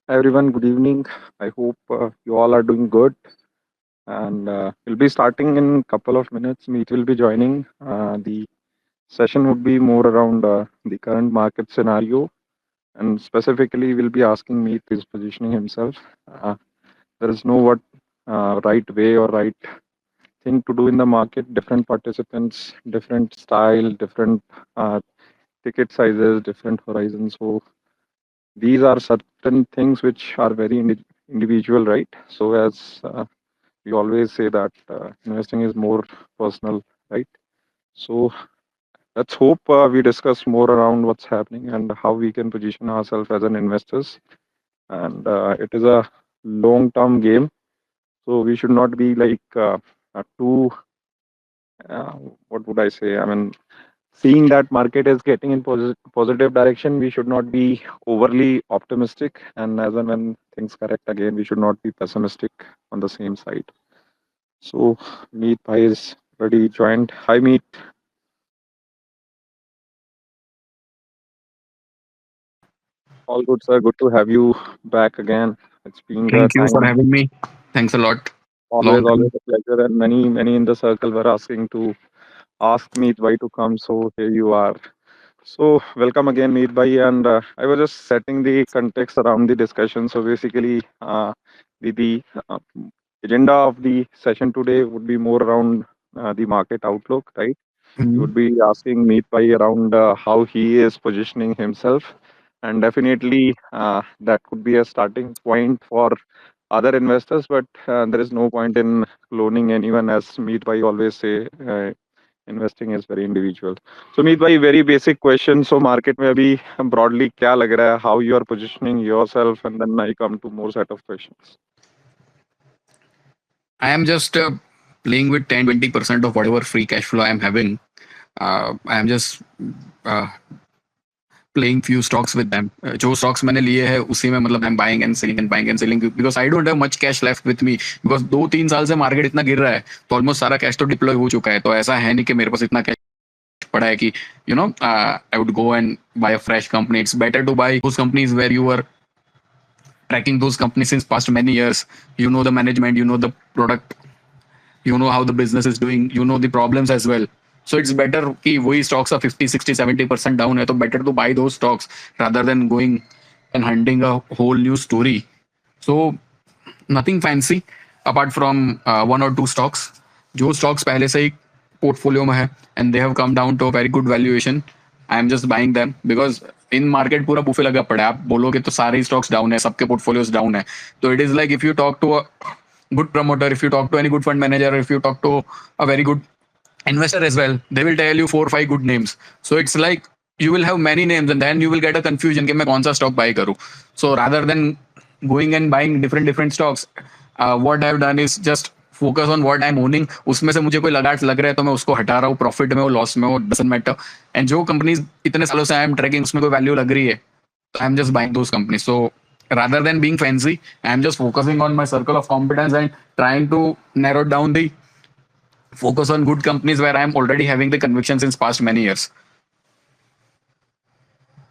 Hi everyone, good evening. I hope you all are doing good. And we'll be starting in a couple of minutes. Meet will be joining. The session would be more around the current market scenario. And specifically, we'll be asking Meet is positioning himself. Uh, there is no what right way or right thing to do in the market. Different participants, different style, different uh, ticket sizes, different horizons. So these are certain things which are very individual, right? So as we always say that investing is more personal, right? So let's hope we discuss more around what's happening and how we can position ourselves as an investors. And it is a long term game, so we should not be like too uh, what would I say, I mean, seeing that market is getting in positive direction, we should not be overly optimistic, and as and when things correct again, we should not be pessimistic on the same side. So Meet Bhai is already joined. Hi Meet. All good, sir. Good to have you back again. It's been a Thank you for time. having me. Thanks a lot. Long Always time. a pleasure. And many in the circle were asking to ask Meet Bhai to come. So here you are. So welcome again, Meet Bhai. And I was just setting the context around the discussion. So basically, the agenda of the session today would be more around the market outlook, right? You Mhm. would be asking Meet Bhai around how he is positioning himself. And definitely, that could be a starting point for other investors, but there is no point in cloning anyone, as Meet Bhai always say. Investing is very individual. So Meet Bhai, very basic question. So market में अभी broadly क्या लग रहा है? How you are positioning yourself, and then I come to more set of questions. I am just playing with 10-20% of whatever free cash flow I am having. I am just uh, playing few stocks with them. जो stocks मैंने लिए हैं उसी में मतलब I'm buying and selling because I don't have much cash left with me because 2-3 साल से market इतना गिर रहा है तो ऑलमोस्ट सारा कैश तो डिप्लॉय हो चुका है तो ऐसा है नहीं कि मेरे पास इतना कैश पड़ा है कि I would go and buy a fresh company. It's better to buy those companies where you were tracking those companies since past many years. You know the management, you know the product, you know how the business is doing, you know the problems as well. So it's better कि वही stocks are 50, 60, 70% down है तो better to buy those stocks rather than going and hunting a whole new story. So nothing fancy apart from one or two stocks. जो stocks पहले से ही portfolio में है and they have come down to a very good valuation. I am just buying them because in market पूरा buffet लगा पड़ा है. आप बोलोगे तो सारे stocks down है, सबके portfolios down है. So it is like if you talk to a good promoter, if you talk to any good fund manager, if you talk to a very good investor as well, they will tell you 4 or 5 good names. So it's like you will have many names and then you will get a confusion कि मैं कौन सा stock buy करूँ. So rather than going and buying different stocks, what I've done is just focus on what I am owning. उसमें से मुझे कोई लगाट लग रहा है तो मैं उसको हटा रहा हूँ. प्रॉफिट में हो, लॉस में हो, डजंट मैटर. एंड जो कंपनीज इतने सालों से आई एम ट्रैकिंग उसमें कोई वैल्यू लग रही है तो I am just buying those companies. So rather than being fancy, I'm just focusing on my circle of competence and trying to narrow down the focus on good companies where I'm already having the conviction since past many years.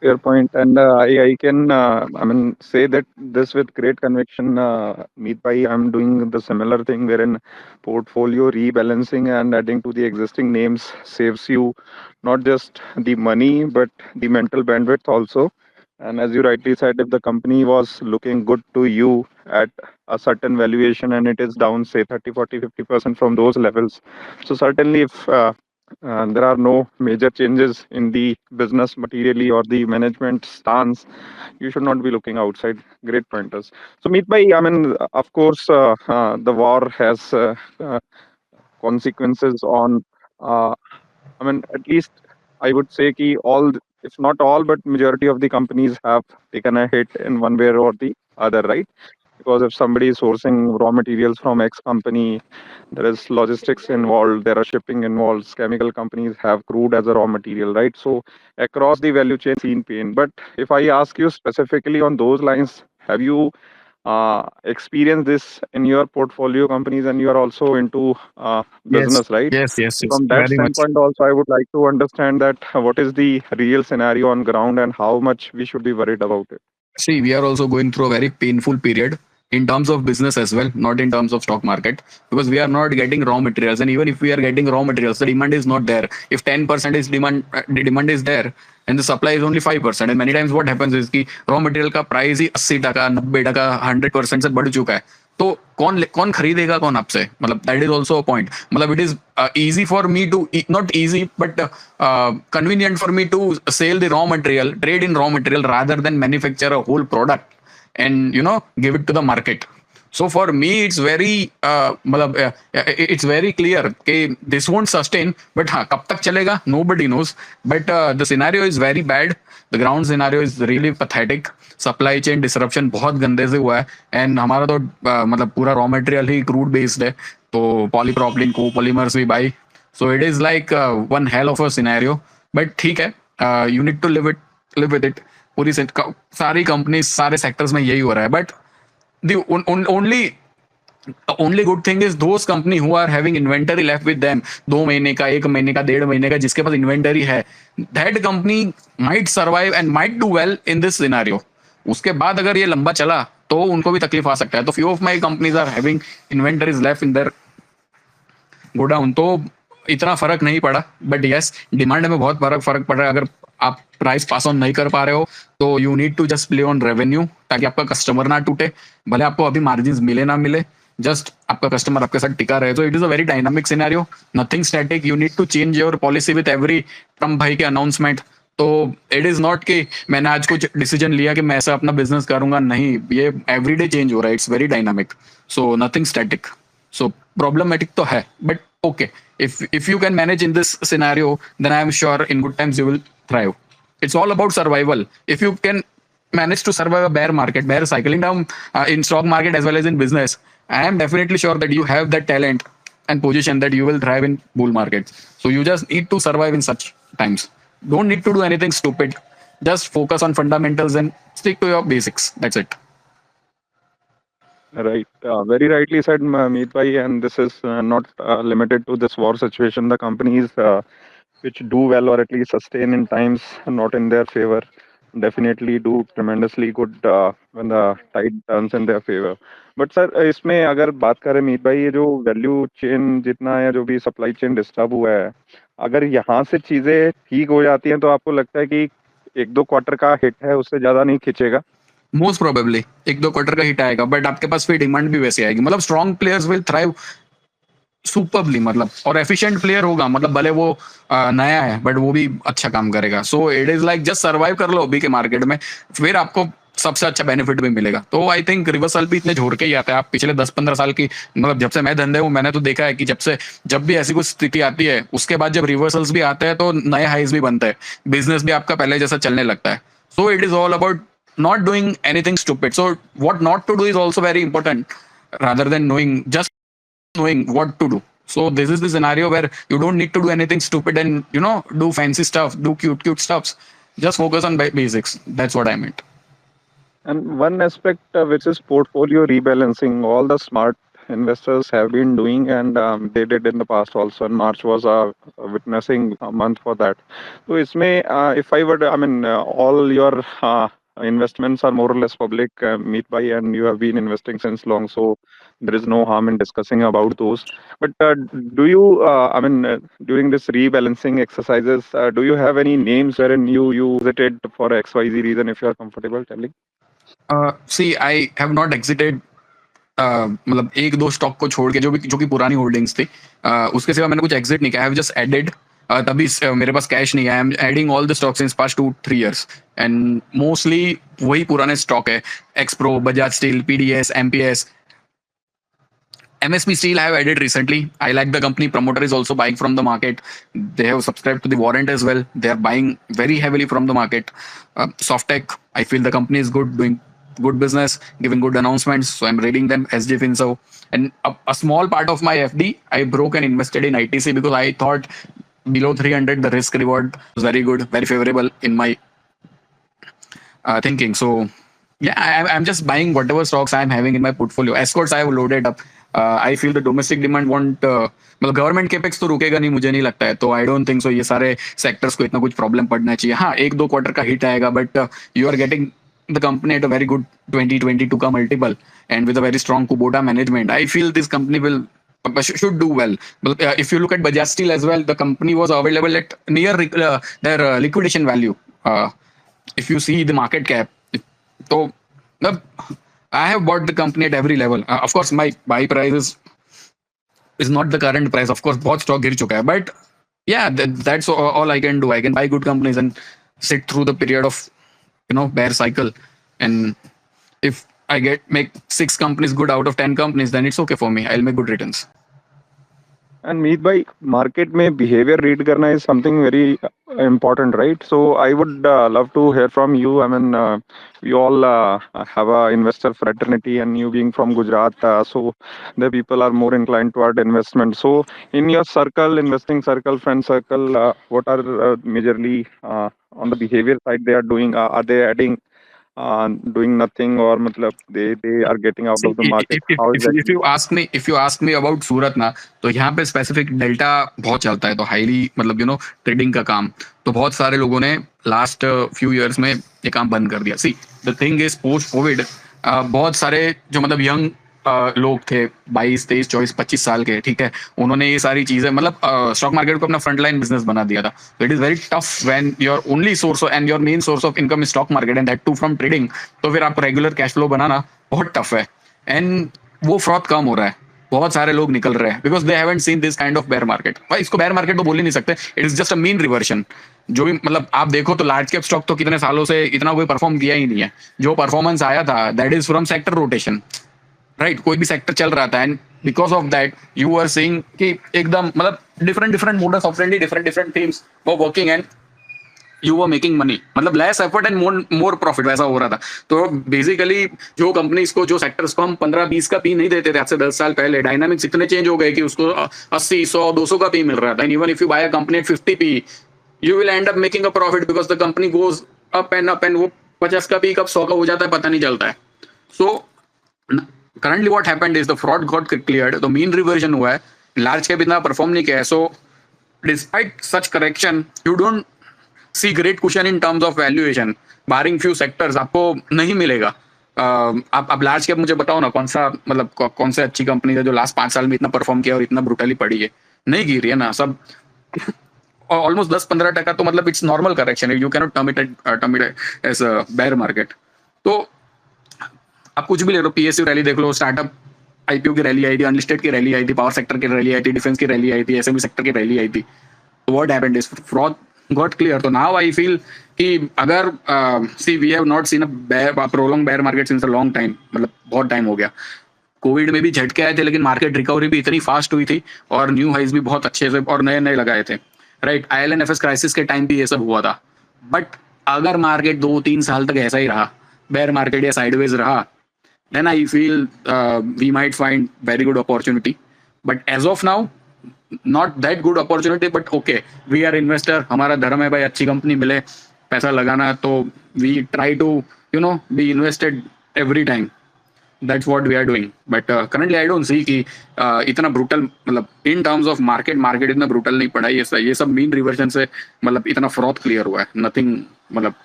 Fair point, and I can I mean say that this with great conviction. Meet Bhai, I'm doing the similar thing wherein portfolio rebalancing and adding to the existing names saves you not just the money but the mental bandwidth also. And as you rightly said, if the company was looking good to you at a certain valuation and it is down, say 30, 40, 50% from those levels, so certainly if there are no major changes in the business materially or the management stance, you should not be looking outside. Great pointers. So Meet Bhai, I mean, of course, the war has consequences on uh, I mean, at least I would say ki all, if not all, but majority of the companies have taken a hit in one way or the other, right? Because if somebody is sourcing raw materials from X company, there is logistics involved, there are shipping involved. Chemical companies have crude as a raw material, right? So across the value chain, seen pain. But if I ask you specifically on those lines, have you experienced this in your portfolio companies, and you are also into Yes, business, right? yes, yes, yes, From that very much. standpoint, also, I would like to understand that what is the real scenario on ground and how much we should be worried about it. See, we are also going through a very painful period in terms of business as well, not in terms of stock market, because we are not getting raw materials. And even if we are getting raw materials, the demand is not there. If 10% is demand, the demand is there, and the supply is only 5%. And many times what happens is कि raw material का price ही 80%, 90%, 100% से बढ़ चुका है. तो कौन कौन खरीदेगा कौन आपसे, मतलब that is also a point. मतलब it is easy for me to, not easy but convenient for me to sell the raw material, trade in raw material, rather than manufacture a whole product and give it to the market. So for me it's very मतलब it's very clear कि this won't sustain, but हाँ कब तक चलेगा nobody knows. But the scenario is very bad. The ground scenario is really pathetic. Supply chain disruption बहुत गंदे से हुआ है. एंड हमारा तो मतलब पूरा रॉ मटेरियल ही क्रूड बेस्ड है, तो पॉलीप्रोपिलीन कोपॉलीमर्स भी भाई. So it is like one hell of a scenario. But ठीक है, you need to live with it. पूरी सारी कंपनी सारे सेक्टर्स में यही हो रहा है. But the only good thing is those company who are having inventory left with them, 2 महीने का, 1 महीने का, 1.5 महीने का, जिसके पास इन्वेंटरी है, that company might survive and might do well in this scenario. उसके बाद अगर ये लंबा चला तो उनको भी तकलीफ आ सकता है. तो few of my companies are having inventories left in their godown. तो इतना फर्क नहीं पड़ा. बट यस, डिमांड में बहुत फर्क पड़ रहा है. अगर आप प्राइस पास ऑन नहीं कर पा रहे हो तो you need to just play on revenue, ताकि आपका कस्टमर ना टूटे. भले आपको अभी मार्जिन मिले ना मिले, जस्ट आपका कस्टमर आपके साथ टिका रहे. तो it is a very dynamic scenario, nothing static. You need to change your policy with every Trump भाई के अनाउंसमेंट. तो इट इज नॉट कि मैंने आज कुछ डिसीजन लिया कि मैं ऐसा अपना बिजनेस करूंगा. नहीं, ये एवरीडे चेंज हो रहा है. It's very dynamic, so nothing static. So problematic तो है, but okay, if you can manage in this scenario, then I am sure in good times you will thrive. It's all about survival. If you can manage to survive a bear cycling down in stock market as well as in business, I am definitely sure that you have that talent and position that you will thrive in bull markets. So you just need to survive in such times. Don't need to do anything stupid. Just focus on fundamentals and stick to your basics. That's it. Right. Very rightly said, Meet Bhai, and this is not limited to this war situation. The companies which do well or at least sustain in times not in their favor definitely do tremendously good when the tide turns in their favor. But sir, इसमें अगर बात करें मीत भाई, ये जो value chain जितना है, जो भी सप्लाई चेन डिस्टर्ब हुआ है, अगर यहाँ से चीजें ठीक हो जाती हैं तो आपको लगता है कि 1-2 क्वार्टर का हिट है, उससे ज्यादा नहीं खिंचेगा? मोस्ट प्रोबेबली 1-2 क्वार्टर का हिट आएगा, बट आपके पास फिर डिमांड भी वैसे आएगी. मतलब strong players will thrive superbly, मतलब, और एफिशिएंट प्लेयर होगा, मतलब भले वो नया है बट वो भी अच्छा काम करेगा. सो it is like just survive कर लो अभी के मार्केट में, फिर आपको सबसे अच्छा बेनिफिट भी मिलेगा. तो आई थिंक रिवर्सल भी इतने झोर के ही आता है. आप पिछले 10-15 साल की, मतलब जब से मैं धंधे हूँ, मैंने तो देखा है कि जब भी ऐसी कुछ स्थिति आती है, उसके बाद जब रिवर्सल्स भी आते हैं तो नए हाइज भी बनते हैं, बिजनेस भी आपका पहले जैसा चलने लगता है. सो it is all about not doing anything stupid. So what not to do is also very important, rather than knowing what to do. So this is the scenario where you don't need to do anything stupid and do fancy stuff, do cute stuffs. Just focus on basics. That's what I meant. And one aspect which is portfolio rebalancing, all the smart investors have been doing, and they did in the past also. And March was witnessing a month for that. So, इसमें if I would, I mean, all your investments are more or less public, Meet Bhai, and you have been investing since long, so there is no harm in discussing about those. But do you, I mean, during this rebalancing exercises, do you have any names wherein you visited for XYZ reason, if you are comfortable telling? See, I have not exited. मतलब 1-2 stock को छोड़ के जो कि पुरानी holdings थी, उसके सिवा मैंने कुछ एग्जिट नहीं किया. I have just added. तभी मेरे पास कैश नहीं है. I am adding all the stocks in past 2-3 years, and mostly वही पुराने स्टॉक है. Xpro, Bajaj Steel, PDS, MPS, MSP Steel I have added recently. I like the company. Promoter is also buying from the market. They have subscribed to the warrant as well. They are buying very heavily from the market. Softtech, I feel the company is good, doing good business, giving good announcements. So I'm rating them. SG Finso. And a small part of my FD, I broke and invested in ITC because I thought below 300, the risk reward was very good, very favorable in my thinking. So yeah, I'm just buying whatever stocks I'm having in my portfolio. Escorts I have loaded up. I feel the domestic demand want, मतलब government capex तो रुकेगा नहीं, मुझे नहीं लगता है. तो I don't think so ये सारे सेक्टर्स को इतना कुछ प्रॉब्लम पड़ना चाहिए. हाँ, 1-2 क्वार्टर का हिट आएगा, but you are getting the company at a very good 2022 ka multiple and with a very strong Kubota management, I feel this company will should do well. But if you look at Bajaj Steel as well, the company was available at near their liquidation value. If you see the market cap, so the, I have bought the company at every level. Of course, my buy price is not the current price. Of course, बहुत stock गिर चुका है. But yeah, that's all I can do. I can buy good companies and sit through the period of bear cycle. And if I make 6 companies good out of 10 companies, then it's okay for me. I'll make good returns. And Meet by market में behavior read करना is something very important, right? So I would love to hear from you. I mean, you all have a investor fraternity, and you being from Gujarat, so the people are more inclined toward investment. So in your circle, investing circle, friend circle, what are majorly on the behavior side they are doing? Are they adding? Doing nothing, or matlab they are getting out See, of the market? How if exactly? you ask me about सूरत ना, तो यहाँ पे specific delta बहुत चलता है, तो highly मतलब trading का काम, तो बहुत सारे लोगों ने लास्ट फ्यू इयर्स में ये काम बंद कर दिया. See the thing is post Covid बहुत सारे जो मतलब यंग लोग थे 22, 23, 24, 25 साल के, ठीक है, उन्होंने ये सारी चीजें मतलब स्टॉक मार्केट को अपना फ्रंटलाइन बिजनेस बना दिया था. तो it is very tough when your only source and your main source of income is stock market and that too from trading. तो फिर आप रेगुलर कैश फ्लो बनाना बहुत टफ है. एंड वो फ्रॉड कम हो रहा है, बहुत सारे लोग निकल रहे हैं because they haven't seen this kind of bear market. भाई इसको बेयर मार्केट तो बोल ही नहीं सकते, it is just a mean reversion. जो भी मतलब आप देखो तो लार्ज कैप स्टॉक तो कितने सालों से इतना कोई परफॉर्म किया ही नहीं है. जो परफॉर्मेंस आया था that is from sector rotation, right. कोई भी सेक्टर चल रहा था and because of that you are seeing कि एकदम मतलब different different modus operandi, different different teams वो working and you were making money, मतलब less effort and more profit, वैसा हो रहा था. तो बेसिकली जो कंपनीज को, जो सेक्टर्स को हम 15-20 का पी नहीं देते थे आज से 10 साल पहले, डायनामिक्स इतने चेंज हो गए कि उसको 80, 100, 200 का पी मिल रहा था. And even if you buy a company at 50 P, you will end up making a profit because the company goes up and वो 50 का पी कब 100 का हो जाता है पता नहीं चलता है. सो currently what happened is the fraud got cleared, तो mean reversion हुआ है, लार्ज कैप इतना परफॉर्म नहीं किया है. So despite such correction you don't see great cushion in terms of valuation. Barring few sectors आपको नहीं मिलेगा. आप लार्ज कैप मुझे बताओ ना, कौन सा मतलब कौन से अच्छी कंपनी है जो लास्ट 5 साल में इतना परफॉर्म किया और इतना ब्रूटली पड़ी है? नहीं गिरी है ना, सब ऑलमोस्ट 10-15% तो मतलब it's normal correction. You cannot term it as a bear market. तो आप कुछ भी ले लो, पीएसयू रैली देख लो, स्टार्टअप आईपीओ की रैली आई थी, अनलिस्टेड की रैली आई थी, पावर सेक्टर की रैली आई थी, डिफेंस की रैली आई थी, एसएमई सेक्टर की रैली आई थी. What happened is fraud got clear. तो नाउ आई फील कि अगर see we have not seen a prolong bear market since a long time, मतलब बहुत टाइम हो गया. कोविड में भी झटके आए थे लेकिन मार्केट रिकवरी भी इतनी फास्ट हुई थी और न्यू हाइज भी बहुत अच्छे से और नए नए लगाए थे, राइट. आईएलएनएफएस क्राइसिस के टाइम भी ये सब हुआ था. बट अगर मार्केट 2-3 साल तक ऐसा ही रहा, बेयर मार्केट या साइडवेज रहा, then I feel we might find very good opportunity. But as of now, not that good opportunity. But okay, we are investor. हमारा धर्म है भाई अच्छी कंपनी मिले पैसा लगाना, तो we try to be invested every time. That's what we are doing. But currently I don't see कि इतना brutal मतलब in terms of market इतना brutal नहीं पड़ा. ये सब mean reversion से मतलब इतना fraud clear हुआ है. Nothing मतलब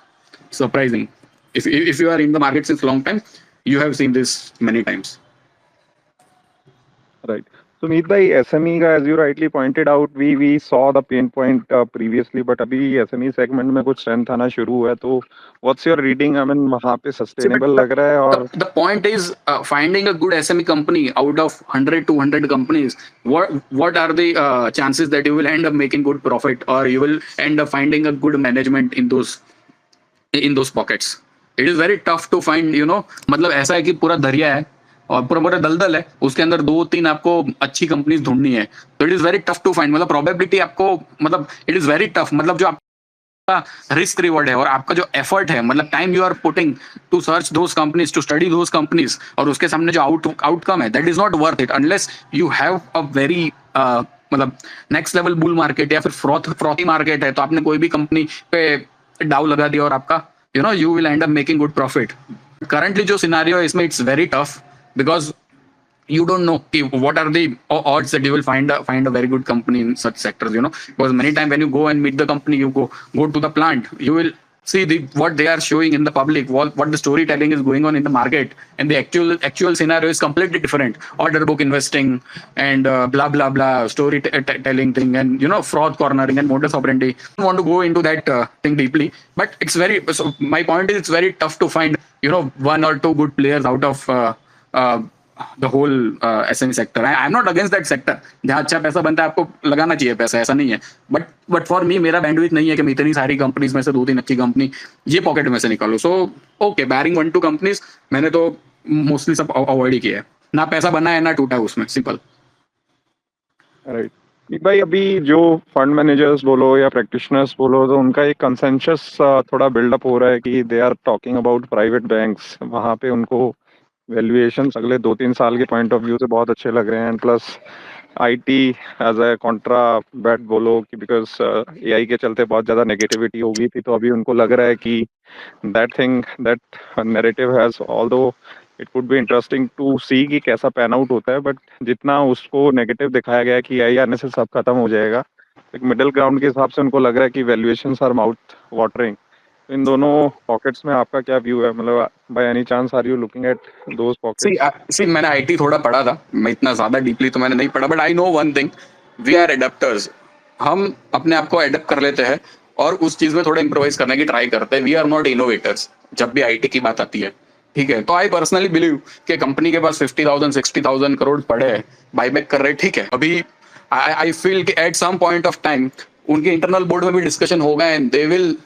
surprising. If you are in the market since long time, you have seen this many times. Right. So Meet by SME का, as you rightly pointed out, we saw the pain point previously, but अभी SME segment में कुछ strength आना शुरू हुआ है. तो what's your reading? I mean वहाँ पे See, but sustainable लग रहा है. और the point is finding a good SME company out of 100-200 companies. What are the chances that you will end up making good profit, or you will end up finding a good management in those pockets? It is very tough to find. मतलब ऐसा है कि पूरा दरिया है और पूरा पूरा दलदल है, उसके अंदर 2-3 आपको अच्छी कंपनीज ढूंढनी है. तो it is very tough to find. मतलब प्रोबेबिलिटी आपको मतलब इट इज वेरी टफ. मतलब जो आपका रिस्क रिवॉर्ड है और आपका जो एफर्ट है, मतलब time you are putting to search those companies, to study those companies, और उसके सामने जो आउटकम है that is not worth it unless you have a very मतलब नेक्स्ट लेवल बुल मार्केट या फिर फ्रॉथी मार्केट है. तो आपने कोई भी कंपनी पे डाउ लगा दिया और आपका you will end up making good profit. Currently जो scenario है इसमें it's very tough because you don't know what are the odds that you will find a very good company in such sectors. Because many times when you go and meet the company, you go to the plant, you will see what they are showing in the public, what the storytelling is going on in the market, and the actual scenario is completely different. Order book investing and blah blah blah storytelling thing, and fraud cornering and modus operandi. I don't want to go into that thing deeply, but so my point is, it's very tough to find one or two good players out of uh, the whole SME sector. I'm not against that sector. जहाँ अच्छा पैसा बनता है आपको लगाना चाहिए पैसा, ऐसा नहीं है. बट फॉर मी मेरा बैंडविड्थ नहीं है कि मैं इतनी सारी कंपनीज में से 2-3 अच्छी कंपनी ये पॉकेट में से निकालूं. सो ओके, बैरिंग 1-2 कंपनीज मैंने तो मोस्टली सब अवॉइड ही किया है. ना पैसा बना है ना टूटा है उसमें, सिंपल. राइट. भाई अभी जो फंड मैनेजर्स बोलो या प्रैक्टिशनर्स बोलो, तो उनका एक कंसेंसस थोड़ा बिल्डअप हो रहा है कि they are talking about private banks. वहाँ पे उनको वैल्यूएशंस अगले 2-3 साल के पॉइंट ऑफ व्यू से बहुत अच्छे लग रहे हैं. And plus IT as a contra bet बोलो कि बिकॉज एआई के चलते बहुत ज़्यादा नेगेटिविटी हो गई थी, तो अभी उनको लग रहा है कि that narrative has, although it would be interesting to see कि कैसा पैन आउट होता है, बट जितना उसको नेगेटिव दिखाया गया कि एआई आने से सब खत्म हो जाएगा, एक मिडिल ग्राउंड के हिसाब से उनको लग रहा है कि वैल्यूएशंस आर माउथ वाटरिंग. इन दोनों पॉकेट्स में आपका क्या व्यू है? मतलब by any chance are you looking at those pockets? See मैंने आईटी थोड़ा पढ़ा था, मैं इतना ज्यादा डीपली तो मैंने नहीं पढ़ा, but I know one thing, we are adapters. हम अपने आप को एडेप्ट कर लेते हैं और उस चीज में थोड़ा इम्प्रोवाइज करने की ट्राई करते हैं. वी आर नॉट इनोवेटर्स जब भी आईटी की बात आती है. ठीक है, तो आई पर्सनली बिलीव कि कंपनी के पास 50,000-60,000 करोड़ पड़े हैं, बाईबैक कर रहे, ठीक है. अभी आई फील कि at some point of time उनके इंटरनल बोर्ड में भी डिस्कशन होगा and they will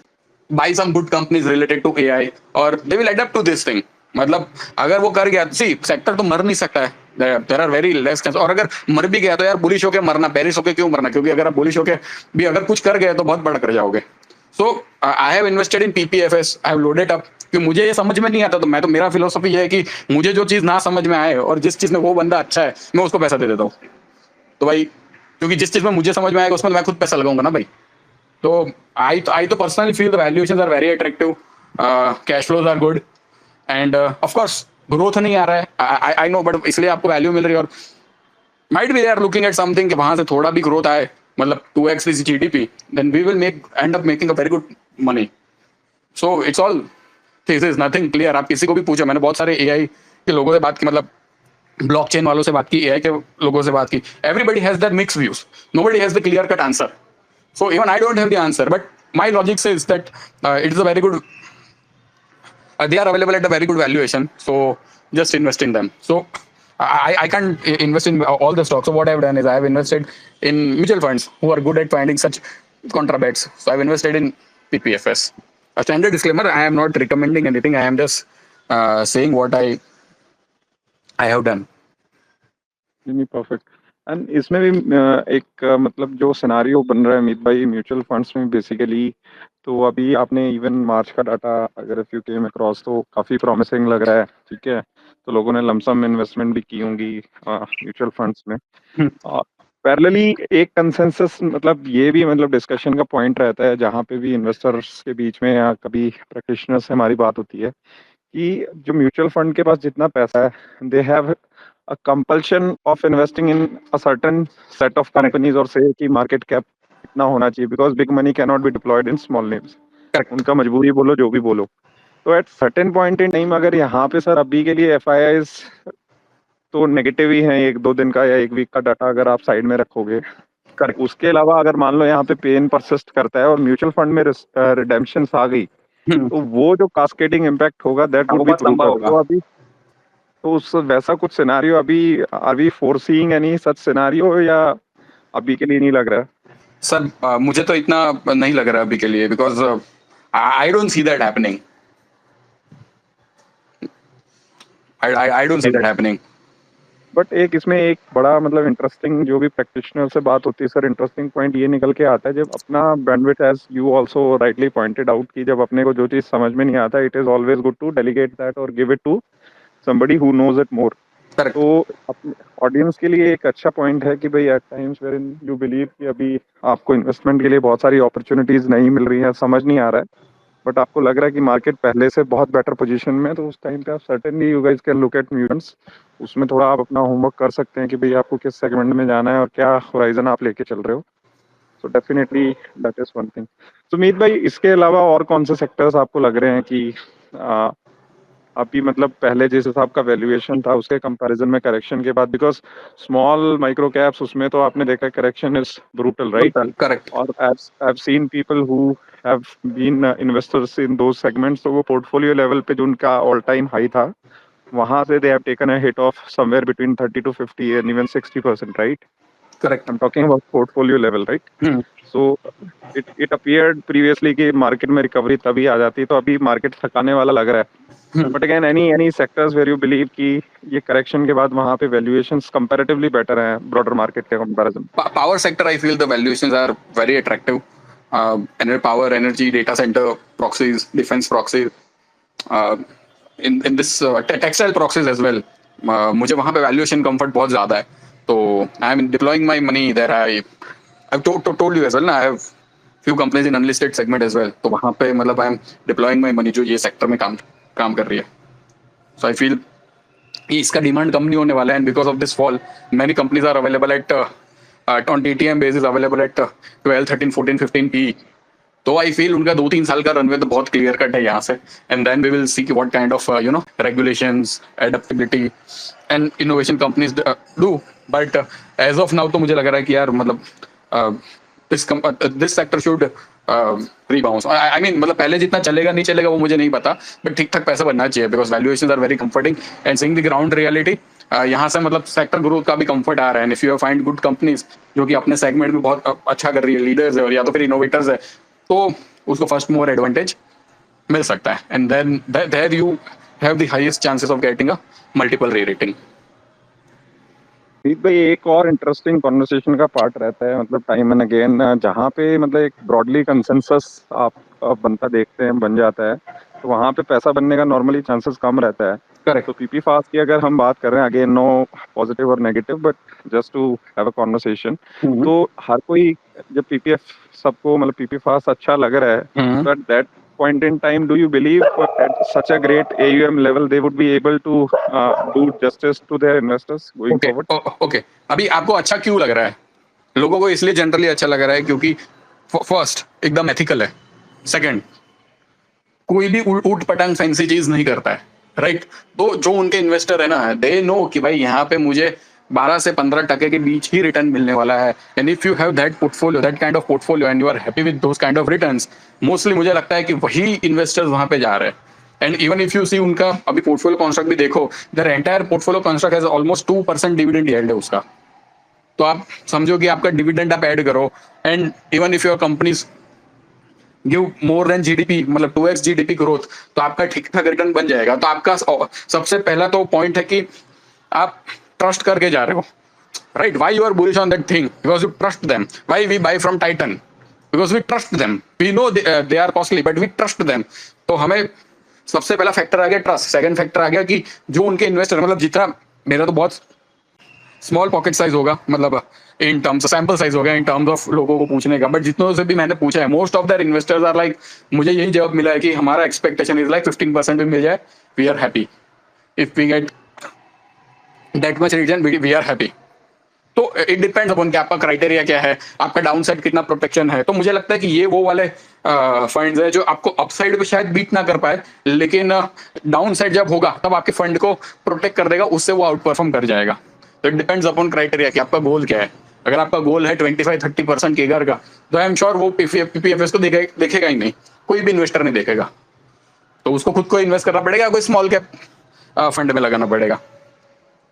buy some good companies related to AI और they will adapt to this thing. मतलब अगर वो कर गया, सी सेक्टर तो मर नहीं सकता है, देयर आर वेरी लेस. और अगर मर भी गया तो यार बुलिश होके मरना, बेरिश होके क्यों मरना? क्योंकि अगर आप बुलिश होके भी अगर कुछ कर गए तो बहुत बड़ा कर जाओगे. So I have invested in PPFs, I have loaded up, कि मुझे ये समझ में नहीं आता, तो मैं तो, मेरा फिलोसफी ये है कि मुझे जो चीज ना समझ में आए और जिस चीज में वो बंदा अच्छा है मैं उसको पैसा दे देता हूँ. तो भाई क्योंकि जिस चीज में मुझे समझ में आएगा उसमें मैं खुद पैसा लगाऊंगा ना भाई. तो I तो personally feel the valuations are very attractive, cash flows are good, and of course growth नहीं आ रहा है. I know, but इसलिए आपको वैल्यू मिल रही है. और might be they are looking at something कि वहां से थोड़ा भी ग्रोथ आए, मतलब 2x is GDP, then we will end up making a very good money. So it's all, this is nothing clear. आप किसी को भी पूछो, मैंने बहुत सारे AI के लोगों से बात की, मतलब ब्लॉकचेन वालों से बात की, AI के लोगों से बात की. Everybody has their mixed views. Nobody has the clear cut answer. So even I don't have the answer, but my logic says that it is a very good. They are available at a very good valuation, so just invest in them. So I can't invest in all the stocks. So what I have done is I have invested in mutual funds who are good at finding such contra bets. So I've invested in PPFS. A standard disclaimer: I am not recommending anything. I am just saying what I have done. नहीं, perfect. And इसमें भी एक मतलब जो scenario बन रहा है अमित भाई म्यूचुअल फंड्स में बेसिकली, तो अभी आपने इवन मार्च का डाटा अगर इफ यू केम अक्रॉस तो काफ़ी प्रॉमिसिंग लग रहा है. ठीक है, तो लोगों ने लमसम इन्वेस्टमेंट भी की होंगी म्यूचुअल फंड्स में. पैरेलली एक कंसेंसस, मतलब ये भी मतलब डिस्कशन का पॉइंट रहता है जहाँ पे भी इन्वेस्टर्स के बीच में या कभी प्रैक्टिशनर्स से हमारी बात होती है कि जो म्यूचुअल फंड के पास जितना पैसा है, they have a compulsion of investing in a certain set of companies और say कि market cap इतना होना चाहिए, because big money cannot be deployed in small names. Correct. उनका मजबूरी बोलो जो भी बोलो. तो at certain point in time अगर यहाँ पे सर अभी के लिए FIIs तो नेगेटिव ही हैं, 1-2 दिन का या 1 वीक का डाटा अगर आप साइड में रखोगे. Correct. उसके अलावा अगर मान लो यहाँ पे पेन परसिस्ट करता है और म्यूचुअल फंड में रिडेम्पशंस आ गई, तो वो जो कास्केडिंग इम्पैक्ट होगा दैट वुड बी ब्रूटल. तो अभी तो उस वैसा कुछ सिनारियो अभी, are we foreseeing any such scenario, या अभी के लिए नहीं लग रहा? सर मुझे तो इतना नहीं लग रहा अभी के लिए, because I don't see that happening. I don't see that happening. But एक इसमें एक बड़ा मतलब इंटरेस्टिंग जो भी प्रैक्टिशनर से बात होती है सर, इंटरेस्टिंग पॉइंट ये निकल के आता है जब अपना bandwidth, as you also rightly pointed out, कि जब अपने को जो चीज समझ में नहीं आता, it is always good to delegate that और give it to somebody who knows it more. Correct. तो अपने ऑडियंस के लिए एक अच्छा पॉइंट है कि भाई at times wherein you believe कि अभी आपको इन्वेस्टमेंट के लिए बहुत सारी अपॉर्चुनिटीज नहीं मिल रही हैं, समझ नहीं आ रहा है, बट आपको लग रहा है कि मार्केट पहले से बहुत बेटर पोजीशन में, तो उस टाइम पे आप certainly you guys can look at mutants. उसमें थोड़ा आप अपना होमवर्क कर सकते हैं कि भाई आपको किस सेगमेंट में जाना है और क्या होराइजन आप लेके चल रहे हो. So definitely that is one thing. तो मीत भाई, इसके अलावा और कौन से सेक्टर्स आपको लग रहे हैं कि अभी मतलब पहले जिस हिसाब का वैल्यूएशन था उसके कंपैरिजन में करेक्शन के बाद, बिकॉज स्मॉल माइक्रो कैप्स उसमें तो आपने देखा correction is brutal, right? Correct. और I've seen people who have been investors in those segments, तो वो पोर्टफोलियो लेवल पे जो उनका ऑल टाइम हाई था वहां से they have taken a hit of somewhere between 30 to 50 and even 60%, right? Correct. I'm talking about portfolio level, right? So it appeared previously कि market में रिकवरी तभी आ जाती, तो अभी मार्केट थकाने वाला लग रहा है। But again any sectors where you believe कि ये करेक्शन के बाद वहां पे वैल्यूएशंस कंपैरेटिवली बेटर हैं ब्रॉडर मार्केट के comparison? Power sector, I feel the valuations are very attractive. Power, energy, data center proxies, defense proxies, uh, in this textile proxies as well. मुझे वहाँ पे valuation comfort बहुत ज़्यादा है, तो I am deploying my money there. I've told you as well ना, I have few companies in unlisted segment as well. तो वहाँ पे मतलब I am deploying my money जो ये sector में काम कर रही है. So I feel इसका डिमांड कम नहीं होने वाला है, and because of this fall many companies are available at on TTM basis, available at 12, 13, 14, 15 P. तो आई फील उनका 2-3 साल का रनवे तो बहुत क्लियर कट है यहाँ से, and then we will see what kind of regulations, adaptability and innovation companies do. But as of now तो मुझे लग रहा है कि यार मतलब this sector should rebounce. I mean मतलब पहले जितना चलेगा नहीं चलेगा वो मुझे नहीं पता, बट ठीक ठाक पैसा बनना चाहिए because valuations are very comforting and seeing the ground reality. यहाँ से मतलब सेक्टर ग्रोथ का भी कंफर्ट आ रहा है, if you find good companies जो कि अपने सेगमेंट में बहुत अच्छा कर रही है, लीडर्स है और या तो फिर इनोवेटर्स है, तो उसको फर्स्ट मोर एडवांटेज मिल सकता है, and then there you have the highest chances of getting a multiple re rating. Meet भाई, एक और इंटरेस्टिंग कॉन्वर्सेशन का पार्ट रहता है मतलब टाइम एंड अगेन, जहाँ पे मतलब एक ब्रॉडली कंसेंसस आप बनता देखते हैं, बन जाता है, तो वहाँ पे पैसा बनने का नॉर्मली चांसेस कम रहता है। करेक्ट। तो पीपी फास्ट की अगर हम बात कर रहे हैं, अगेन नो पॉजिटिव और negative, but just to have a conversation, तो हर कोई जब पीपीएफ सबको मतलब पीपी फास्ट अच्छा लग रहा है, तो at that point in time do you believe at such a great AUM level they would be able to do justice to their investors going forward? Okay, अभी आपको अच्छा क्यों लग रहा है? लोगों को इसलिए जनरली अच्छा लग रहा है क्योंकि फर्स्ट एकदम एथिकल है, सेकंड कोई भी ऊट पटांग फैंसी चीज नहीं करता है, राइट? तो जो उनके इन्वेस्टर है ना, दे नो कि भाई यहाँ पे मुझे 12 से 15% के बीच ही रिटर्न मिलने वाला है, and if you have that portfolio, that kind of portfolio and you are happy with those kind of returns, mostly मुझे लगता है कि वही इन्वेस्टर्स वहां पे जा रहे हैं। And even if you see उनका अभी पोर्टफोलियो कॉन्स्ट्रक्ट भी देखो, their entire portfolio construct has almost 2% dividend yield है उसका। तो आप समझो कि आपका डिविडेंड आप ऐड करो, and even if your companies give more than GDP, मतलब 2x जीडीपी ग्रोथ, तो आपका ठीक ठाक रिटर्न बन जाएगा। तो आपका सबसे पहला तो पॉइंट है कि आप ट्रस्ट करके जा रहे हो, right? Why you are bullish on that thing? Because you trust them. Why we buy from Titan? Because we trust them. We know they are costly but we trust them. तो हमें सबसे पहला फैक्टर आ गया trust. Second factor आ गया कि जो उनके investor, मतलब जितना, मेरा तो बहुत स्मॉल पॉकेट साइज होगा, मतलब इन टर्म्स सैंपल साइज होगा इन टर्म्स ऑफ लोगों को पूछने का, बट जितनों से भी मैंने पूछा है, most of their investors are like, मुझे यही जवाब मिला है कि हमारा एक्सपेक्टेशन इज लाइक 15% भी मिल जाए, we are happy. If we get that much return, we are happy. तो इट डिपेंड्स अपॉन कि आपका क्राइटेरिया क्या है, आपका डाउन साइड कितना प्रोटेक्शन है। तो मुझे लगता है कि ये वो वाले फंड्स है जो आपको अपसाइड पे शायद बीट ना कर पाए, लेकिन डाउन साइड जब होगा तब आपके फंड को प्रोटेक्ट कर देगा, उससे वो आउट परफॉर्म कर जाएगा। तो इट डिपेंड्स अपॉन क्राइटेरिया कि आपका गोल क्या है। अगर आपका गोल है 25-30% के घर का, तो आई एम श्योर वो पीपीएफएस को देखेगा ही नहीं, कोई भी इन्वेस्टर नहीं देखेगा। तो उसको खुद को इन्वेस्ट करना पड़ेगा, कोई स्मॉल कैप फंड में लगाना पड़ेगा।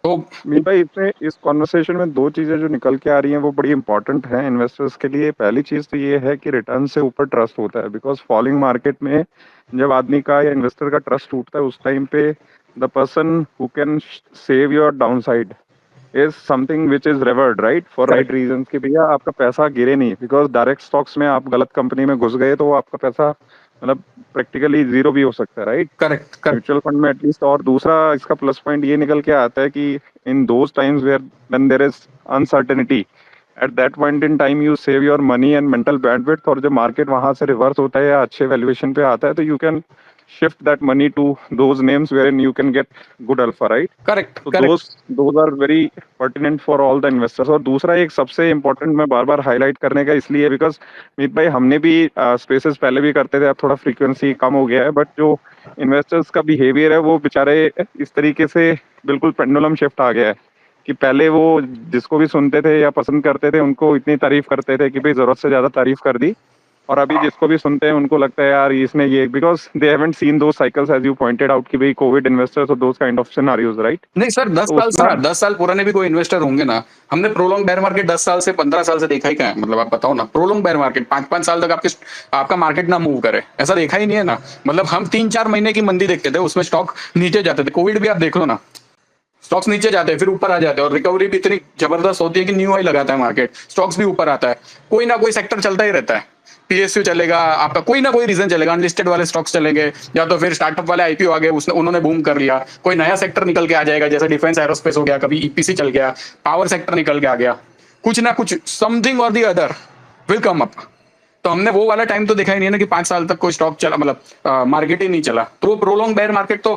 तो मीत भाई, इसमें इस कॉन्वर्सेशन में दो चीजें जो निकल के आ रही हैं वो बड़ी इंपॉर्टेंट हैं इन्वेस्टर्स के लिए। पहली चीज तो ये है कि रिटर्न से ऊपर ट्रस्ट होता है, बिकॉज फॉलिंग मार्केट में जब आदमी का या इन्वेस्टर का ट्रस्ट टूटता है, उस टाइम पे the person who can save your downside is something which is reward, right, for right reason, कि भैया आपका पैसा गिरे नहीं। बिकॉज डायरेक्ट स्टॉक्स में आप गलत कंपनी में घुस गए तो वो आपका पैसा मतलब प्रैक्टिकली जीरो भी हो सकता है, राइट? करेक्ट। म्यूचुअल फंड में एटलीस्ट। और दूसरा इसका प्लस पॉइंट ये निकल के आता है कि in those times where when there is uncertainty, at that point in time you save your money and mental bandwidth. और जब मार्केट वहां से रिवर्स होता है या अच्छे वैल्यूएशन पे आता है, तो you can shift that money to those names wherein you can get good alpha, right? Correct तो correct those are very pertinent for all the investors. और दूसरा एक सबसे इम्पोर्टेंट मैं बार बार हाईलाइट करने का इसलिए बिकॉज मीत भाई हमने भी स्पेसेस पहले भी करते थे, अब थोड़ा फ्रीक्वेंसी कम हो गया है, बट जो इन्वेस्टर्स का बिहेवियर है वो बेचारे इस तरीके से बिल्कुल पेंडुलम शिफ्ट आ गया है कि पहले वो जिसको भी सुनते थे या पसंद करते थे उनको इतनी तारीफ करते थे कि भाई जरूरत से ज्यादा तारीफ कर दी, और अभी जिसको भी सुनते हैं उनको लगता है यार इसने ये, बिकॉज दे हैवंट सीन दो cycles as you pointed out कि भाई कोविड इन्वेस्टर्स और those kind of scenarios, right? नहीं सर, 10 तो साल उसमें सर, 10 साल पुराने भी कोई इन्वेस्टर होंगे ना। हमने प्रोलॉन्ग बेयर मार्केट 10 साल से 15 साल से देखा ही क्या है? मतलब आप बताओ ना, प्रोलॉन्ग बेयर मार्केट 5-5 साल तक आपका मार्केट ना मूव करे, ऐसा देखा ही नहीं है ना। मतलब हम 3-4 महीने की मंदी देखते थे, उसमें स्टॉक नीचे जाते थे। कोविड भी आप देख लो ना, स्टॉक्स नीचे जाते हैं फिर ऊपर आ जाते हैं, और रिकवरी भी इतनी जबरदस्त होती है कि न्यू हाई लगाता है मार्केट, स्टॉक्स भी ऊपर आता है। कोई ना कोई सेक्टर चलता ही रहता है, पीएसयू चलेगा आपका, कोई ना कोई रीजन चलेगा, अनलिस्टेड वाले स्टॉक्स चलेंगे, या तो फिर स्टार्टअप वाले आईपीओ आ गए, उसने उन्होंने बूम कर लिया, कोई नया सेक्टर निकल के आ जाएगा, जैसे डिफेंस एरोस्पेस हो गया, कभी ईपीसी चल गया, पावर सेक्टर निकल के आ गया, कुछ ना कुछ समथिंग और the other will come up. तो हमने वो वाला टाइम तो देखा ही नहीं है ना कि 5 साल तक कोई स्टॉक चला, मतलब मार्केट ही नहीं चला। तो वो प्रोलॉन्ग बेयर मार्केट तो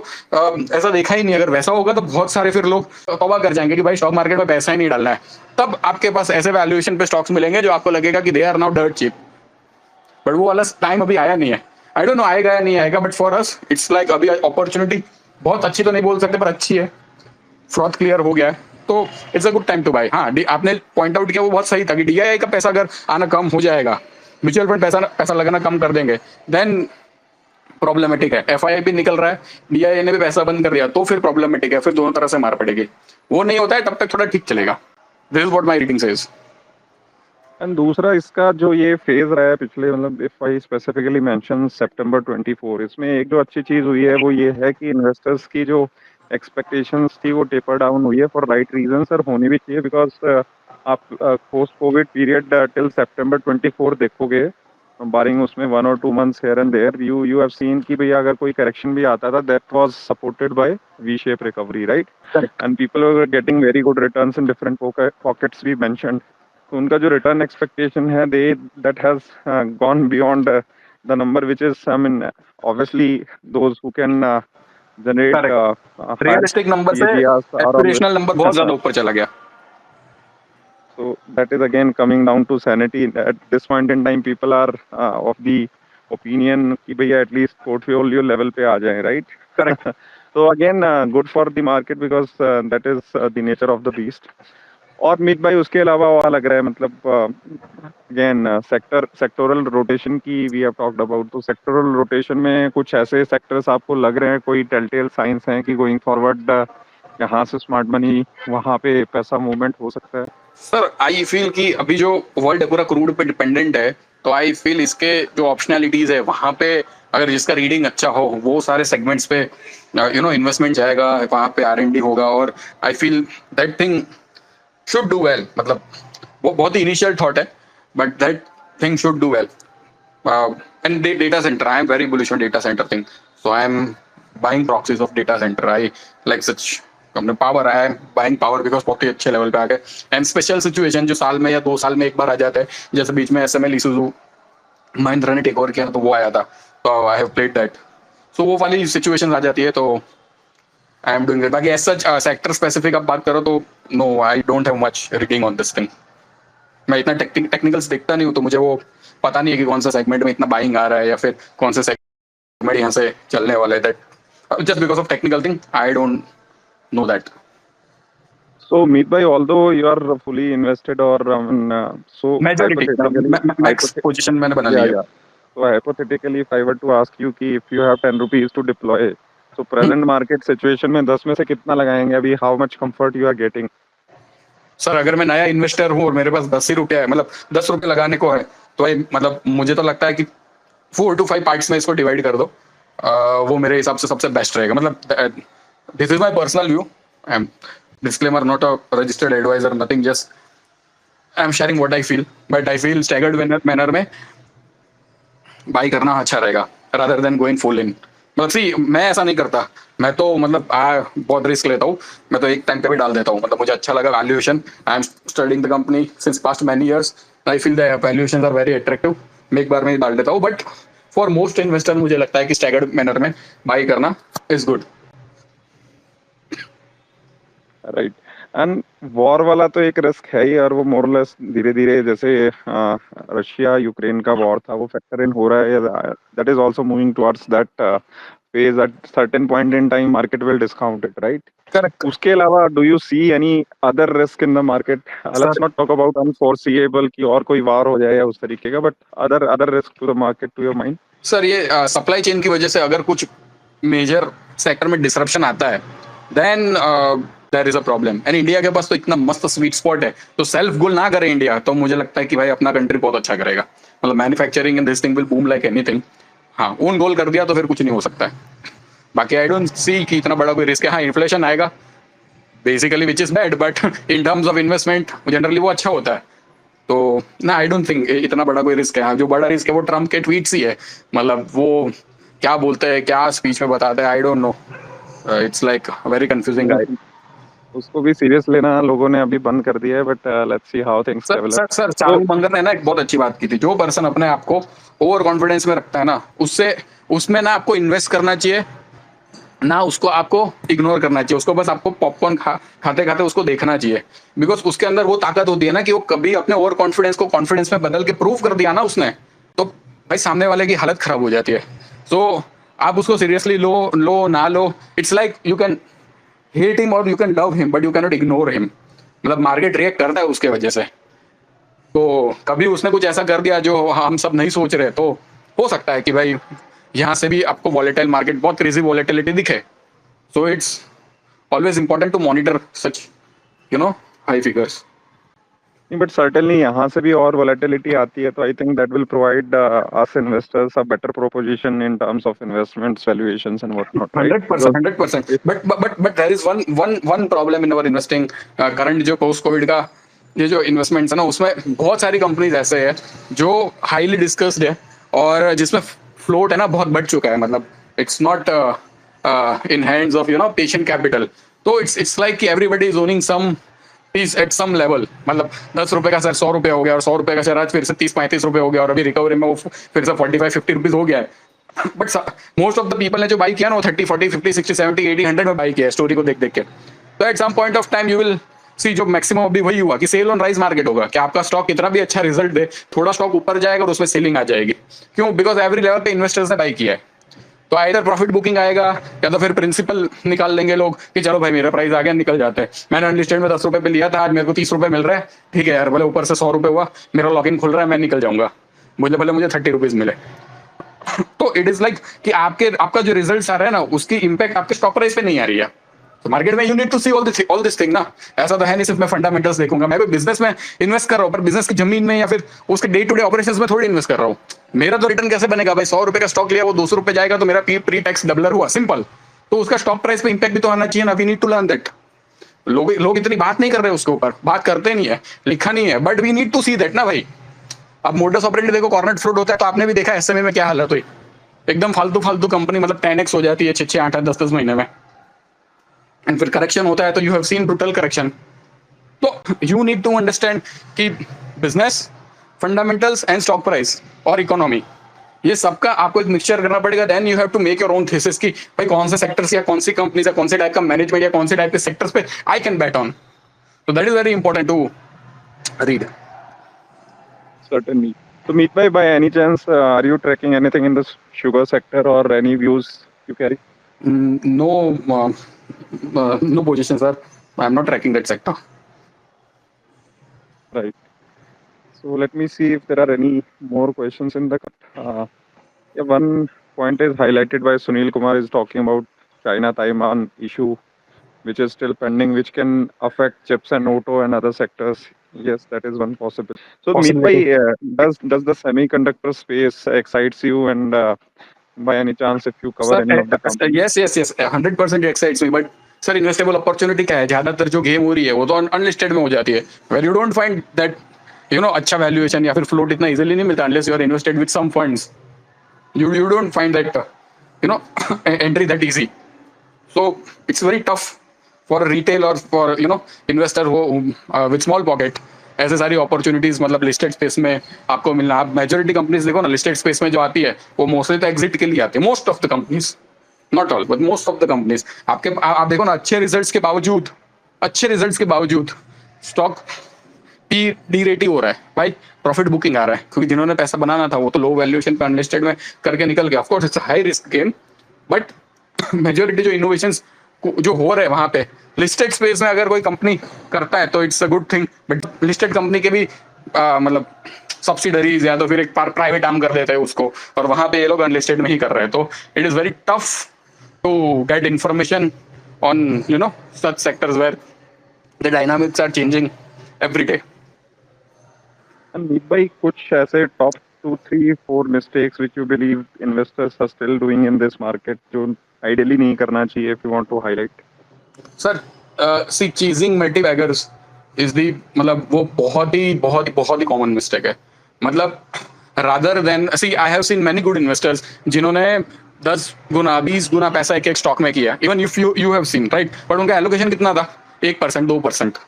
ऐसा देखा ही नहीं। अगर वैसा होगा तो बहुत सारे फिर लोग तौबा कर जाएंगे कि भाई स्टॉक मार्केट में पैसा ही नहीं डालना है। तब आपके पास ऐसे वैल्यूएशन पे स्टॉक्स मिलेंगे जो आपको लगेगा कि they are now dirt cheap. But वो वाला टाइम अभी आया नहीं है। आई डोंट नो आएगा या नहीं आएगा, but for us it's like अभी अपॉर्चुनिटी बहुत अच्छी तो नहीं बोल सकते पर अच्छी है। फ्रॉड क्लियर हो गया है तो it's a good time to buy. हाँ, आपने पॉइंट आउट किया वो बहुत सही था कि डीआईआई का पैसा अगर आना कम हो जाएगा, म्यूचुअल फंड पैसा पैसा लगाना कम कर देंगे, देन प्रॉब्लमेटिक है। एफआईआई भी निकल रहा है, डीआईआई ने भी पैसा बंद कर दिया, तो फिर प्रॉब्लमेटिक है, फिर दोनों तरह से मार पड़ेगी। वो नहीं होता है तब तक थोड़ा ठीक चलेगा। This is what my reading says. And दूसरा इसका जो ये फेज रहा है पिछले, मतलब इफ आई स्पेसिफिकली मेंशन सितंबर 24, इसमें एक जो अच्छी चीज हुई है वो ये है कि इन्वेस्टर्स की जो एक्सपेक्टेशंस थी वो टेपर डाउन हुई है फॉर राइट रीजन, सर होनी भी चाहिए, बिकॉज आप पोस्ट कोविड पीरियड टिल सितंबर 24 देखोगे, बारिंग उसमें 1 or 2 months here and there, you have seen कि भैया अगर कोई करेक्शन भी आता था that was supported by V-shaped recovery, right? Correct And people were getting very good returns in different pockets we mentioned. तो उनका जो रिटर्न एक्सपेक्टेशन है they that has gone beyond the number which is, I mean obviously those who can generate correct. Higher realistic number से CAGRs are always aspirational number बहुत ज्यादा ऊपर चला गया। so that is again coming down to sanity. At this point in time people are of the opinion कि भैया at least portfolio level पे आ जाए, right? Correct. So again good for the market because that is the nature of the beast. और मीत भाई उसके अलावा और लग रहा है, मतलब अगेन सेक्टोरल रोटेशन की वी हैव टॉक्ड अबाउट, तो सेक्टोरल रोटेशन में कुछ ऐसे सेक्टर्स आपको लग रहे हैं, कोई टेलटेल साइंस हैं कि गोइंग फॉरवर्ड यहाँ से स्मार्ट मनी वहाँ पे पैसा मूवमेंट हो सकता है? सर आई फील कि अभी जो वर्ल्ड है पूरा क्रूड पे डिपेंडेंट है, तो आई फील इसके जो ऑप्शनैलिटीज है वहां पे अगर जिसका रीडिंग अच्छा हो वो सारे सेगमेंट्स पे इन्वेस्टमेंट जाएगा, वहां पे आर&डी होगा, और I feel that thing should do well. मतलब वो बहुत ही इनिशियल थॉट है, but that thing should do well. And data centre, I am very bullish on data centre thing, so I am buying proxies of data centre. I like such हमने power, I am buying power because बहुत ही अच्छे level पे आ गए। And special situation जो साल में या 2 साल में एक बार आ जाता है, जैसे बीच में एसएमएल इशूज महिंद्रा ने टेक ओवर किया तो वो आया था, तो I have played that. So वो वाली सिचुएशन आ जाती है तो आई एम डूइंग दैट। बाकी एज सच सेक्टर स्पेसिफिक आप बात करो तो no, I don't have much reading on this thing. मैं इतना टेक्निकल्स देखता नहीं हूँ, तो मुझे वो पता नहीं है कि कौन सा सेगमेंट में इतना बाइंग आ रहा है या फिर कौन सा सेगमेंट यहाँ से चलने वाला है। That just because of technical thing I don't know that. So Meet bhai, although you are fully invested or so majority hypothetically, max position मैंने बना ली yeah, है। yeah. So hypothetically, if I were to ask you कि if you have 10 rupees to deploy, so present market situation में 10 में से कितना लगाएंगे अभी? How much comfort you are getting? Sir अगर मैं नया इन्वेस्टर हूँ और मेरे पास 10 ही रुपया है, मतलब 10 रुपये लगाने को है, तो मतलब मुझे तो लगता है कि 4 to 5 पार्ट्स में इसको डिवाइड कर दो। वो मेरे हिसाब से सबसे बेस्ट रहेगा। मतलब this is my personal view. I am disclaimer, not a registered adviser, nothing, just I am sharing what I feel. But I feel staggered manner में बाई करना अच्छा रहेगा rather than going full in. मतलब see मैं ऐसा नहीं करता, मैं तो मतलब बहुत रिस्क लेता हूँ। मैं तो एक टाइम पे भी डाल देता हूँ, मतलब मुझे अच्छा लगा valuation, I am studying the company since past many years, I feel the valuations are very attractive, मैं एक बार में ही डाल देता हूँ। बट फॉर मोस्ट इन्वेस्टर मुझे लगता है कि स्टैगर्ड मैनर में बाई करना is good. Right. And war वाला तो एक रिस्क है ही, और वो मोरलेस धीरे धीरे जैसे रशिया यूक्रेन का वॉर था वो फैक्टर इन हो रहा है, that is also moving towards that phase. At certain point in time market will discount it, right? Correct उसके अलावा do you see any other risk in the market? Let's sir. Not talk about unforeseeable कि और कोई वार हो जाए या उस तरीके का, but other other risk to the market to your mind? Sir ये सप्लाई चेन की वजह से अगर कुछ मेजर सेक्टर में डिसरप्शन आता है then there is a problem. And India के पास तो इतना मस्त स्वीट स्पॉट है, तो सेल्फ गोल ना करे इंडिया तो मुझे लगता है कि भाई अपना कंट्री बहुत अच्छा करेगा। मतलब manufacturing and this thing will boom like anything. हाँ, ओन गोल कर दिया तो फिर कुछ नहीं हो सकता है। बाकी आई डोंट सी कि इतना बड़ा कोई रिस्क है। हाँ, इन्फ्लेशन आएगा basically which is bad, but in terms of investment generally वो अच्छा होता है। तो ना, आई डोंट थिंक इतना बड़ा कोई रिस्क है। हाँ, जो बड़ा रिस्क है वो ट्रम्प के ट्वीट्स ही है। मतलब वो क्या बोलते हैं, क्या स्पीच में बताते हैं, I don't know. It's like very confusing guy. उसको भी सीरियस लेना लोगों ने अभी बंद कर दिया है, but let's see how things sir develop. Sir sir तो चार्ली मंगर ने ना एक बहुत अच्छी बात की थी, जो पर्सन अपने आप को ओवर कॉन्फिडेंस में रखता है ना, उससे उसमें ना आपको इन्वेस्ट करना चाहिए, ना उसको आपको इग्नोर करना चाहिए। उसको बस आपको पॉपकॉर्न खाते खाते उसको देखना चाहिए। बिकॉज उसके अंदर वो ताकत होती है ना कि वो कभी अपने ओवर कॉन्फिडेंस को कॉन्फिडेंस में बदल के प्रूव कर दिया ना उसने, तो भाई सामने वाले की हालत खराब हो जाती है। सो आप उसको सीरियसली लो लो ना लो, it's like you can hate him और you can love him, but you can not ignore him. मतलब मार्केट रिएक्ट करता है उसके वजह से। तो कभी उसने कुछ ऐसा कर दिया जो हम सब नहीं सोच रहे, तो हो सकता है कि भाई यहाँ से भी आपको वॉलेटाइल मार्केट, बहुत क्रेजी वॉलेटिलिटी दिखे। So it's always important to monitor such, high figures. नहीं, बट सर्टेनली यहाँ से भी और वोलेटिलिटी आती है, तो I think that will provide us investors a better proposition in terms of investments, valuations and what not, right? 100%, 100%। But there is one problem in our investing. Current जो post Covid का ये जो investments है ना, उसमें बहुत सारी companies ऐसे है जो हाईली डिस्कस्ड है और जिसमें फ्लोट है ना बहुत बढ़ चुका है। मतलब it's not in hands of patient capital. तो इट्स लाइक कि everybody is owning some piece at some level. मतलब 10 रुपए का सर 100 रुपए हो गया, और 100 रुपए का सर आज फिर से 30-35 रुपए हो गया, और अभी रिकवरी में वो फिर से 45-50 रुपीज हो गया है। But most of the people ने जो बाई किया ना, वो 30, 40, 50, 60, 70, 80, 100 में बाई किया है स्टोरी को देख देख के। तो at some point of time you will see, जो मैक्सिमम अभी वही हुआ कि सेल ऑन राइज मार्केट होगा, कि आपका स्टॉक कितना भी अच्छा रिजल्ट दे, थोड़ा स्टॉक ऊपर जाएगा और उसमें सेलिंग आ जाएगी। क्यों? बिकॉज एवरी लेवल पे इन्वेस्टर्स ने बाई किया है। तो आइदर प्रॉफिट बुकिंग आएगा, या तो फिर प्रिंसिपल निकाल लेंगे लोग कि चलो भाई मेरा प्राइस आ गया, निकल जाते हैं। मैंने अनलिस्टेड में 10 रुपए पे लिया था, आज मेरे को 30 रुपए मिल रहा है, ठीक है यार, भले ऊपर से 100 रुपए हुआ, मेरा लॉग इन खुल रहा है, मैं निकल जाऊंगा, मुझे भले मुझे 30 रुपीज मिले। तो इट इज लाइक कि आपका जो रिजल्ट आ रहा है ना, उसकी इंपैक्ट आपके स्टॉक प्राइस पे नहीं आ रही है। तो मार्केट में you need to see all this thing ना। ऐसा तो है नहीं सिर्फ मैं फंडामेंटल्स देखूंगा। मैं कोई बिजनेस में इन्वेस्ट कर रहा हूँ, पर बिजनेस की जमीन में या फिर उसके डे टू डे ऑपरेशंस में थोड़ी इन्वेस्ट कर रहा हूँ। मेरा तो रिटर्न कैसे बनेगा भाई? 100 रुपए का स्टॉक लिया, वो 200 रुपए जाएगा, तो मेरा प्री टैक्स डबलर हुआ, सिंपल। तो उसका स्टॉक प्राइस पे इंपैक्ट भी तो आना चाहिए ना। We need to learn that. लोग इतनी बात नहीं कर रहे उसके ऊपर, बात करते नहीं है, लिखा नहीं है, but we need to see that ना भाई। अब मोडस ऑपरेंडी देखो, कॉर्नर फ्लोट होता है, तो आपने भी देखा एसएमए में क्या हालत हुई। एकदम फालतू फालतू कंपनी, मतलब 10x हो जाती है 6-6 8-10 महीने में। एंड फिर करेक्शन होता है, तो you have seen brutal correction. तो यू नीड टू अंडरस्टैंड कि business, fundamentals and stock price और इकोनॉमी, ये सबका आपको एक मिक्सचर करना पड़ेगा। Then you have to make your own thesis कि भाई कौन से सेक्टर्स या कौन सी कंपनीज या कौन से टाइप का मैनेजमेंट या कौन से टाइप के सेक्टर्स पे आई कैन बैट ऑन। तो that is very important to read. Certainly. So, Meet bhai, by any chance, are you tracking anything in the sugar sector or any views you carry? No, no position sir, I am not tracking that sector. Right. So, let me see if there are any more questions in the. Yeah, one point is highlighted by Sunil Kumar is talking about China-Taiwan issue, which is still pending, which can affect chips and auto and other sectors. Yes, that is one possible. So, Meet bhai, possibility. does the semiconductor space excites you, and by any chance, if you cover any of the companies? Yes yes yes, 100% excites me, but sir investable opportunity क्या है? ज्यादातर जो game हो रही है वो तो unlisted में हो जाती है, where you don't find that अच्छा वैल्यूएशन या फिर फ्लोट इतना इजीली नहीं मिलता unless you are invested with some funds. You don't find that entry that easy. So it's very tough for a retail or for investor who with small pocket ऐसे सारी opportunities मतलब listed space में आपको मिलना। आप majority companies देखो ना listed space में जो आती है वो मोस्टली तो एग्जिट के लिए आती है, most of the companies, not all but most of the companies. आप देखो ना अच्छे रिजल्ट्स के बावजूद स्टॉक पी डी रेट ही हो रहा है भाई, प्रॉफिट बुकिंग आ रहा है, क्योंकि जिन्होंने पैसा बनाना था वो तो लो वैल्यूएशन पे अनलिस्टेड में करके निकल गया। Of course it's high risk game, but majority जो इनोवेशन जो हो रहे हैं वहां पे लिस्टेड स्पेस में अगर कोई कंपनी करता है तो it's a good thing. But listed company के भी मतलब सब्सिडरीज या तो फिर एक प्राइवेट आर्म कर देते हैं उसको, और वहां पे ये लोग अनलिस्टेड में ही कर रहे हैं, तो it is very tough to get information on such sectors where the dynamics are changing every day. And Meet bhai, कुछ ऐसे top 2, 3, 4 mistakes which you believe investors are still doing in this market जो ideally नहीं करना चाहिए, if you want to highlight? Sir see chasing multibaggers is the मतलब वो बहुत ही कॉमन मिस्टेक है। मतलब rather than see I have seen many good investors जिन्होंने 10 गुना 20 गुना पैसा एक स्टॉक में किया, even if you have scene right, but उनका एलोकेशन कितना था, 1% 2%।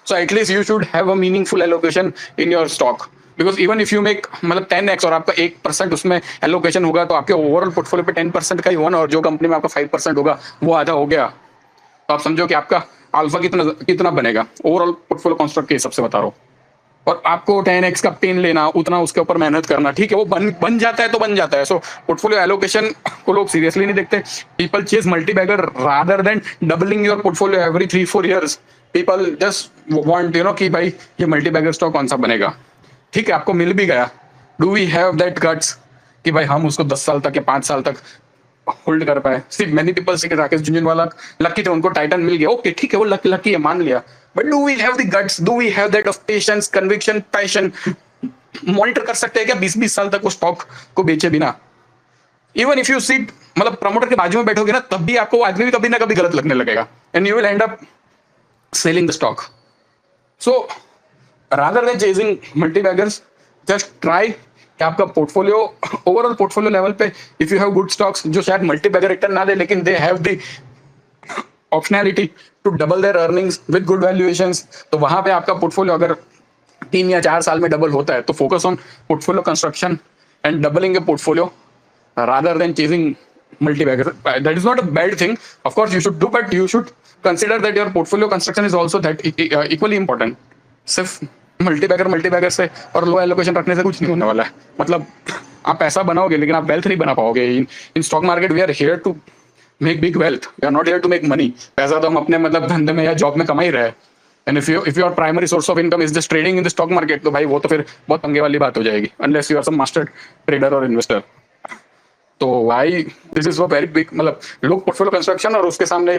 So at least you should have a meaningful allocation in your stock, because even if you make मतलब 10x और आपका 1% उसमें एलोकेशन होगा तो आपके ओवरऑल पोर्टफोलियो पे 10% का ही हुआ ना, और जो कंपनी में आपका 5% होगा वो आधा हो गया, तो आप समझो कि आपका अल्फा कितना कितना बनेगा ओवरऑल पोर्टफोलियो कंस्ट्रक्ट के हिसाब से बता रहा हूँ। और आपको 10x का पेन लेना, उतना उसके ऊपर मेहनत करना, ठीक है वो बन जाता है तो बन जाता है। सो पोर्टफोलियो एलोकेशन को लोग सीरियसली नहीं देखते। People chase multibagger rather than doubling your portfolio every 3-4 years. People just want कि भाई ये मल्टीबैगर स्टॉक कौन सा बनेगा, ठीक है आपको मिल भी गया, do we have that guts कि भाई हम उसको 10 साल तक या 5 साल तक होल्ड कर पाए। सिर्फ मेनी पीपल से राकेश झुंझुनवाला लकी थे, उनको टाइटन मिल गया, ओके ठीक है वो लकी है मान लिया, but do we have the guts, do we have that of patience, conviction, passion, monitor कर सकते हैं क्या 20-20 साल तक वो स्टॉक को बेचे बिना? इवन इफ यू सीट मतलब प्रमोटर के बाजू में बैठोगे ना तब भी आपको आदमी भी कभी ना कभी गलत लगने लगेगा, and you will end up selling the stock. So rather than chasing multibaggers, just try कि आपका पोर्टफोलियो ओवरऑल पोर्टफोलियो लेवल पे if you have good stocks जो शायद मल्टीबैगर रिटर्न ना दे लेकिन they have the optionality to double their earnings with good valuations, तो वहां पे आपका पोर्टफोलियो अगर 3 या 4 साल में डबल होता है तो focus on portfolio construction and doubling A portfolio rather than chasing multi-bagger. That is not a bad thing. Of course, you should do, but you should consider that your portfolio construction is also that equally important. सिर्फ multibagger से और लो allocation रखने से कुछ नहीं होने वाला है। मतलब आप पैसा बनाओगे लेकिन आप वेल्थ नहीं बना पाओगे। In stock market we are here to make big wealth, we are not here to make money. पैसा तो हम अपने मतलब धंधे में या जॉब में कमा ही रहे हैं। And if your primary source of income is just trading in the stock market, तो भाई वो तो फिर बहुत पंगे वाली बात हो जाएगी, unless you are some master trader और इन्वेस्टर। तो भाई दिस इज वेरी बिग, मतलब लोग पोर्टफोलियो कंस्ट्रक्शन और उसके सामने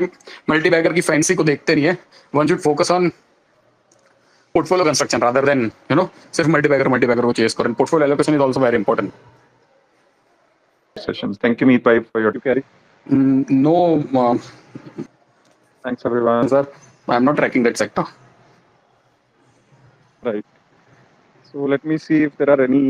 मल्टीबैगर की फैंसी को देखते नहीं है। One should focus on portfolio construction rather than सिर्फ मल्टीबैगर को चेस करें। Portfolio allocation is also very important. Sessions. Thank you, Meet bhai, for your carry. No Thanks everyone. Sir, I am not tracking that sector. Right. So let me see if there are any